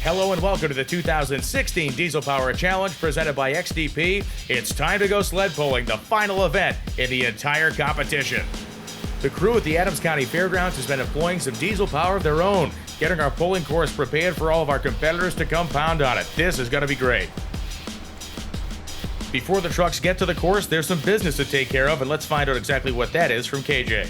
Hello and welcome to the 2016 Diesel Power Challenge presented by XDP. It's time to go sled pulling, the final event in the entire competition. The crew at the Adams County Fairgrounds has been employing some diesel power of their own, getting our pulling course prepared for all of our competitors to come pound on it. This is going to be great. Before the trucks get to the course, there's some business to take care of, and let's find out exactly what that is from KJ.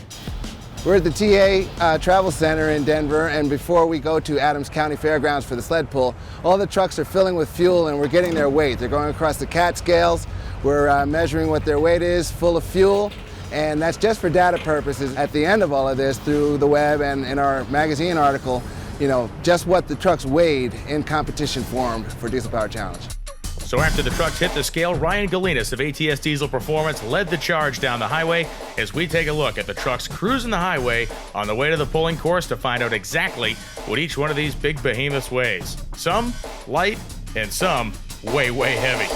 We're at the TA Travel Center in Denver, and before we go to Adams County Fairgrounds for the sled pull, all the trucks are filling with fuel and we're getting their weight. They're going across the cat scales. We're measuring what their weight is, full of fuel, and that's just for data purposes. At the end of all of this, through the web and in our magazine article, just what the trucks weighed in competition form for Diesel Power Challenge. So after the trucks hit the scale, Ryan Galinas of ATS Diesel Performance led the charge down the highway as we take a look at the trucks cruising the highway on the way to the pulling course to find out exactly what each one of these big behemoths weighs. Some light and some way, way heavy.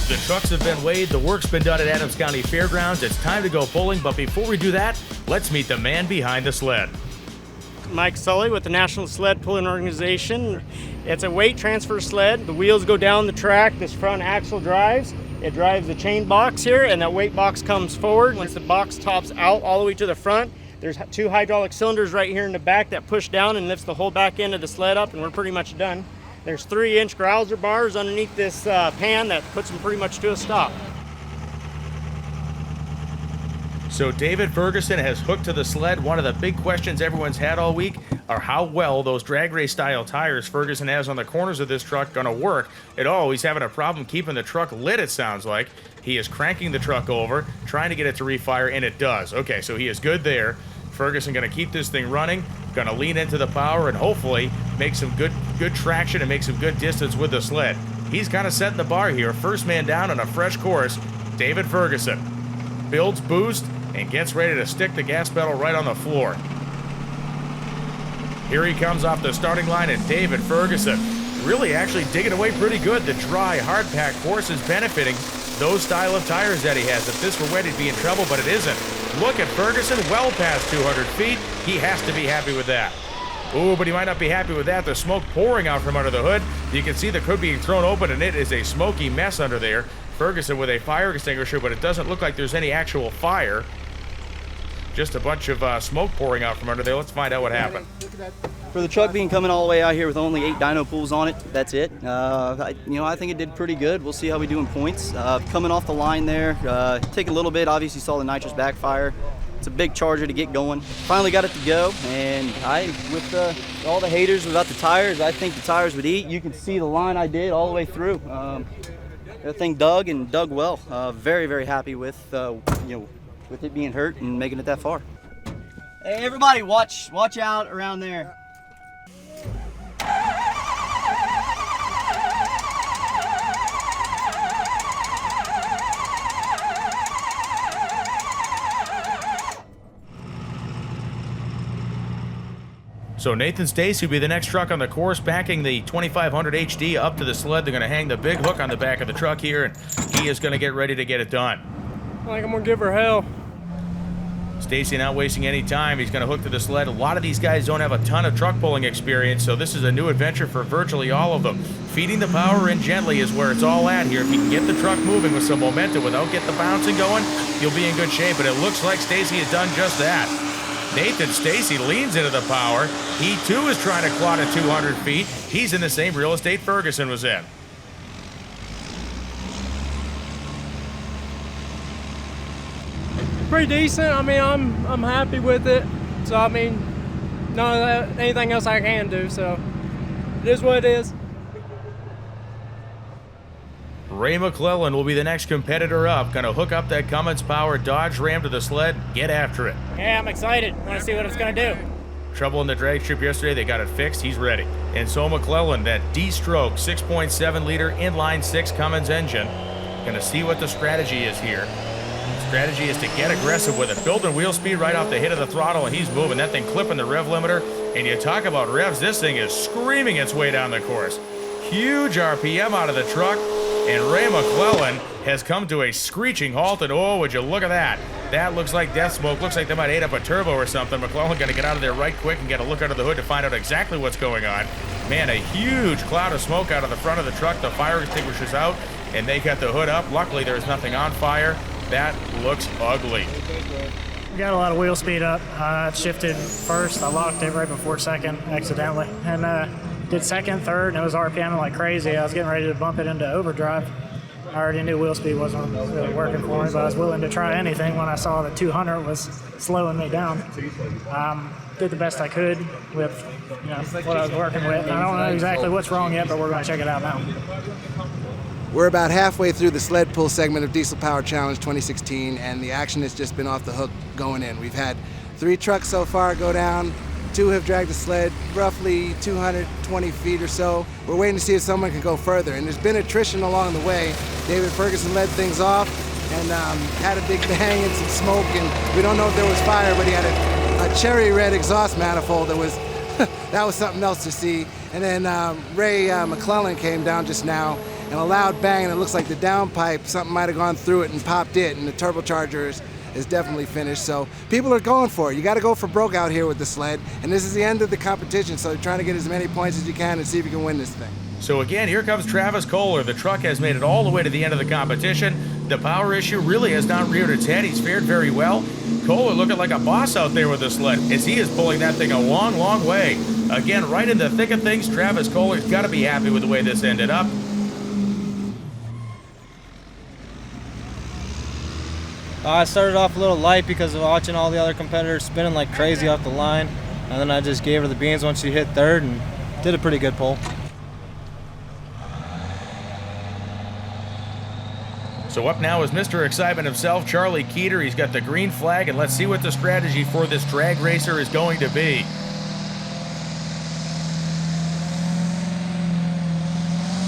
The trucks have been weighed, the work's been done at Adams County Fairgrounds. It's time to go pulling, but before we do that, let's meet the man behind the sled. Mike Sully with the National Sled Pulling Organization. It's a weight transfer sled. The wheels go down the track, this front axle drives. It drives the chain box here, and that weight box comes forward. Once the box tops out all the way to the front, there's two hydraulic cylinders right here in the back that push down and lifts the whole back end of the sled up, and we're pretty much done. There's 3-inch growler bars underneath this pan that puts them pretty much to a stop. So David Ferguson has hooked to the sled. One of the big questions everyone's had all week are how well those drag race style tires Ferguson has on the corners of this truck going to work at all. He's having a problem keeping the truck lit, it sounds like. He is cranking the truck over, trying to get it to refire, and it does. Okay, so he is good there. Ferguson going to keep this thing running, going to lean into the power and hopefully make some good traction and make some good distance with the sled. He's kind of setting the bar here. First man down on a fresh course, David Ferguson. Builds boost and gets ready to stick the gas pedal right on the floor. Here he comes off the starting line, and David Ferguson really actually digging away pretty good. The dry, hard-packed course is benefiting those style of tires that he has. If this were wet, he'd be in trouble, but it isn't. Look at Ferguson, well past 200 feet. He has to be happy with that. Ooh, but he might not be happy with that. There's smoke pouring out from under the hood. You can see the hood being thrown open, and it is a smoky mess under there. Ferguson with a fire extinguisher, but it doesn't look like there's any actual fire. Just a bunch of smoke pouring out from under there. Let's find out what happened. For the truck being coming all the way out here with only 8 dyno pools on it, that's it. I think it did pretty good. We'll see how we do in points. Coming off the line there, take a little bit. Obviously saw the nitrous backfire. It's a big charger to get going. Finally got it to go, and with all the haters about the tires, I think the tires would eat. You can see the line I did all the way through. The thing dug and dug well. Very, very happy with with it being hurt and making it that far. Hey, everybody, watch out around there. So Nathan Stacy will be the next truck on the course, backing the 2500 HD up to the sled. They're going to hang the big hook on the back of the truck here, and he is going to get ready to get it done. I think I'm going to give her hell. Stacy not wasting any time. He's going to hook to the sled. A lot of these guys don't have a ton of truck pulling experience, so this is a new adventure for virtually all of them. Feeding the power in gently is where it's all at here. If you can get the truck moving with some momentum without getting the bouncing going, you'll be in good shape, but it looks like Stacy has done just that. Nathan Stacy leans into the power. He too is trying to clot at 200 feet. He's in the same real estate Ferguson was in. Pretty decent. I mean, I'm happy with it. So I mean, anything else I can do. So it is what it is. Ray McClellan will be the next competitor up. Gonna hook up that Cummins powered Dodge Ram to the sled, get after it. Yeah, I'm excited. Want to see what it's gonna do. trouble in the drag strip yesterday. They got it fixed. He's ready. And so McClellan, that D-stroke 6.7 liter inline 6 Cummins engine. Going to see what the strategy is here. The strategy is to get aggressive with it. Building wheel speed right off the hit of the throttle, and he's moving. That thing clipping the rev limiter. And you talk about revs, this thing is screaming its way down the course. Huge RPM out of the truck. And Ray McClellan has come to a screeching halt, and oh, would you look at that. That looks like death smoke. Looks like they might ate up a turbo or something. McClellan going to get out of there right quick and get a look under the hood to find out exactly what's going on. Man, a huge cloud of smoke out of the front of the truck. The fire extinguisher's out, and they got the hood up. Luckily, there's nothing on fire. That looks ugly. We got a lot of wheel speed up. It shifted first. I locked it right before second accidentally. And did second, third, and it was RPMing like crazy. I was getting ready to bump it into overdrive. I already knew wheel speed wasn't really working for me, but I was willing to try anything when I saw that 200 was slowing me down. Did the best I could with what I was working with. I don't know exactly what's wrong yet, but we're going to check it out now. We're about halfway through the sled pull segment of Diesel Power Challenge 2016, and the action has just been off the hook going in. We've had 3 trucks so far go down. 2 have dragged the sled roughly 220 feet or so. We're waiting to see if someone can go further. And there's been attrition along the way. David Ferguson led things off and had a big bang and some smoke. And we don't know if there was fire, but he had a cherry red exhaust manifold that was that was something else to see. And then Ray McClellan came down just now, and a loud bang, and it looks like the downpipe, something might have gone through it and popped it, and the turbocharger is definitely finished. So people are going for it. You got to go for broke out here with the sled, and this is the end of the competition, so you're trying to get as many points as you can and see if you can win this thing. So again, here comes Travis Kohler. The truck has made it all the way to the end of the competition. The power issue really has not reared its head. He's fared very well. Kohler looking like a boss out there with the sled as he is pulling that thing a long, long way. Again, right in the thick of things, Travis Kohler's got to be happy with the way this ended up. I started off a little light because of watching all the other competitors spinning like crazy off the line, and then I just gave her the beans once she hit third and did a pretty good pull. So up now is Mr. Excitement himself, Charlie Keeter. He's got the green flag, and let's see what the strategy for this drag racer is going to be.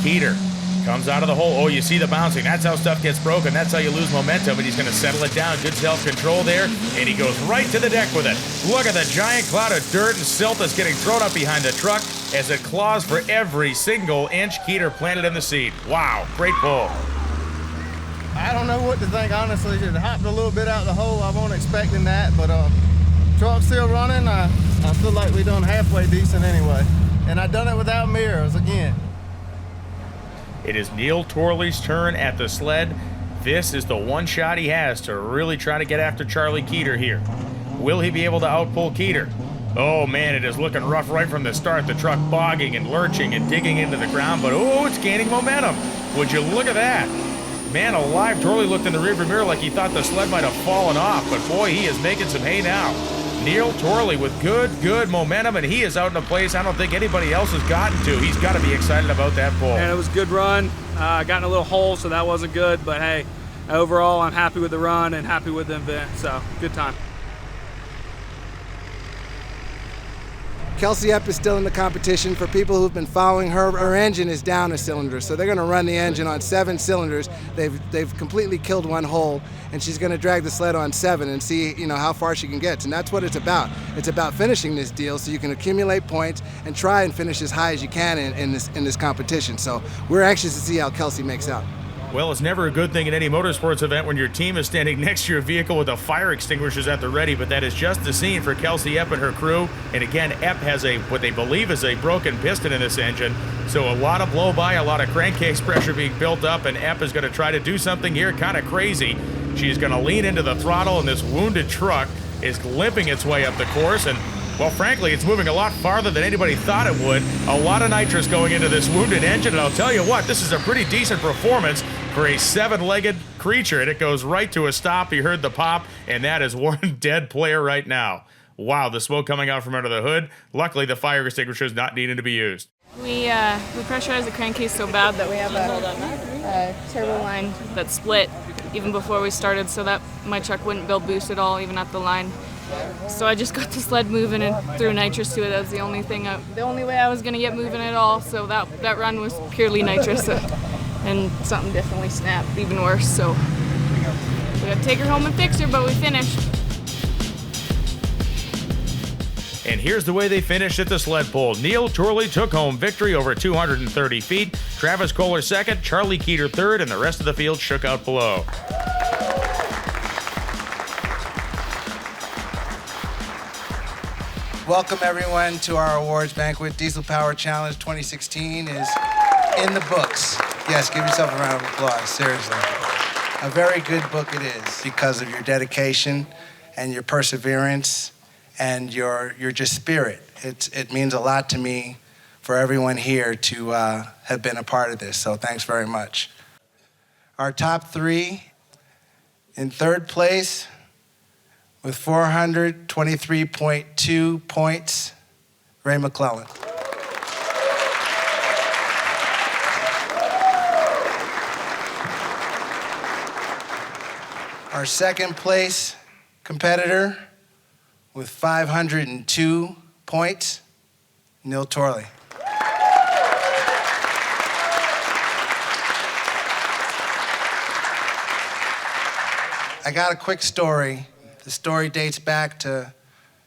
Keeter comes out of the hole. Oh, you see the bouncing. That's how stuff gets broken. That's how you lose momentum, and he's going to settle it down. Good self-control there, and he goes right to the deck with it. Look at the giant cloud of dirt and silt that's getting thrown up behind the truck as it claws for every single inch Keeter planted in the seat. Wow, great pull. I don't know what to think, honestly. It hopped a little bit out of the hole. I wasn't expecting that, but truck's still running. I feel like we done halfway decent anyway. And I done it without mirrors again. It is Neil Torley's turn at the sled. This is the one shot he has to really try to get after Charlie Keeter here. Will he be able to outpull Keeter? Oh man, it is looking rough right from the start. The truck bogging and lurching and digging into the ground, but oh, it's gaining momentum. Would you look at that? Man alive, Torley looked in the rearview mirror like he thought the sled might have fallen off, but boy, he is making some hay now. Neil Torley with good momentum, and he is out in a place I don't think anybody else has gotten to. He's got to be excited about that pull. And it was a good run. Got in a little hole, so that wasn't good, but hey, overall, I'm happy with the run and happy with the event, so good time. Kelsey Epp is still in the competition. For people who've been following her, her engine is down a cylinder, so they're going to run the engine on 7 cylinders. They've completely killed one hole, and she's going to drag the sled on 7 and see how far she can get. And that's what it's about. It's about finishing this deal so you can accumulate points and try and finish as high as you can in this competition. So we're anxious to see how Kelsey makes out. Well, it's never a good thing in any motorsports event when your team is standing next to your vehicle with the fire extinguishers at the ready, but that is just the scene for Kelsey Epp and her crew. And again, Epp has what they believe is a broken piston in this engine, so a lot of blow-by, a lot of crankcase pressure being built up, and Epp is going to try to do something here kind of crazy. She's going to lean into the throttle, and this wounded truck is limping its way up the course, and well, frankly, it's moving a lot farther than anybody thought it would. A lot of nitrous going into this wounded engine, and I'll tell you what, this is a pretty decent performance for a 7-legged creature, and it goes right to a stop. You heard the pop, and that is one dead player right now. Wow, the smoke coming out from under the hood. Luckily, the fire extinguisher is not needing to be used. We pressurized the crankcase so bad that we have a turbo line that split even before we started, so that my truck wouldn't build boost at all, even at the line. So I just got the sled moving and threw nitrous to it. That was the only thing, the only way I was gonna get moving at all. So that run was purely nitrous, and something definitely snapped, even worse. So we had to take her home and fix her, but we finished. And here's the way they finished at the sled pull. Neil Torley took home victory over 230 feet. Travis Kohler second, Charlie Keeter third, and the rest of the field shook out below. Welcome everyone to our awards banquet. Diesel Power Challenge 2016 is in the books. Yes, give yourself a round of applause, seriously. A very good book it is because of your dedication and your perseverance and your just spirit. It means a lot to me for everyone here to have been a part of this, so thanks very much. Our top three: in third place with 423.2 points, Ray McClellan. Our second place competitor with 502 points, Neil Torley. I got a quick story. The story dates back to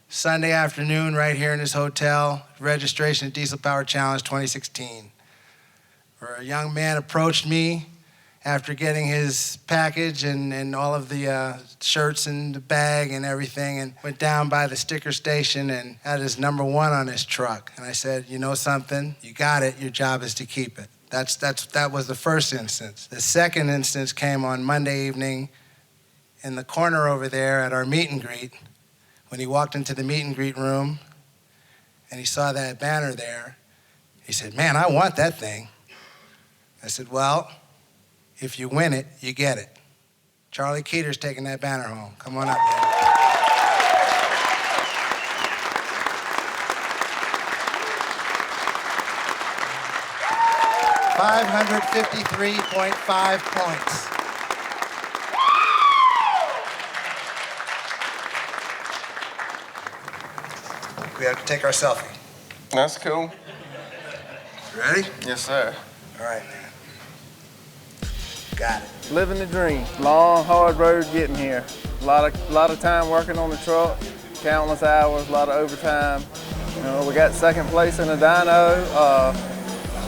Sunday afternoon right here in this hotel, registration at Diesel Power Challenge 2016, where a young man approached me after getting his package and all of the shirts and the bag and everything, and went down by the sticker station and had his number 1 on his truck. And I said, you know something? You got it. Your job is to keep it. That was the first instance. The second instance came on Monday evening in the corner over there at our meet and greet, when he walked into the meet and greet room and he saw that banner there. He said, man, I want that thing. I said, well, if you win it, you get it. Charlie Keeter's taking that banner home. Come on up, man. $553.5 points. We have to take our selfie. That's cool. You ready? Yes, sir. All right, man. Got it. Living the dream. Long, hard road getting here. A lot of time working on the truck, countless hours, a lot of overtime. You know, we got second place in the dyno,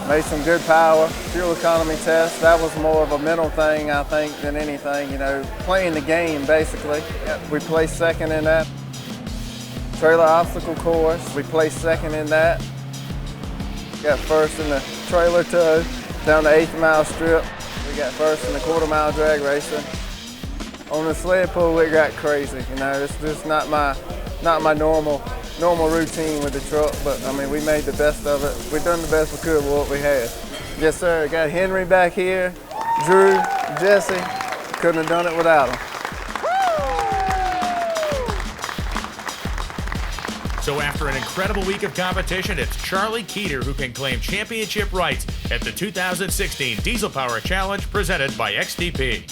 made some good power, fuel economy test. That was more of a mental thing, I think, than anything, you know, playing the game, basically. We placed second in that. Trailer obstacle course, we placed second in that. Got first in the trailer tow, down the 8th mile strip. We got first in the quarter-mile drag racing. On the sled pull, it got crazy. You know, it's just not my normal routine with the truck, but I mean, we made the best of it. We done the best we could with what we had. Yes, sir. Got Henry back here, Drew, Jesse. Couldn't have done it without them. So after an incredible week of competition, it's Charlie Keeter who can claim championship rights at the 2016 Diesel Power Challenge presented by XTP.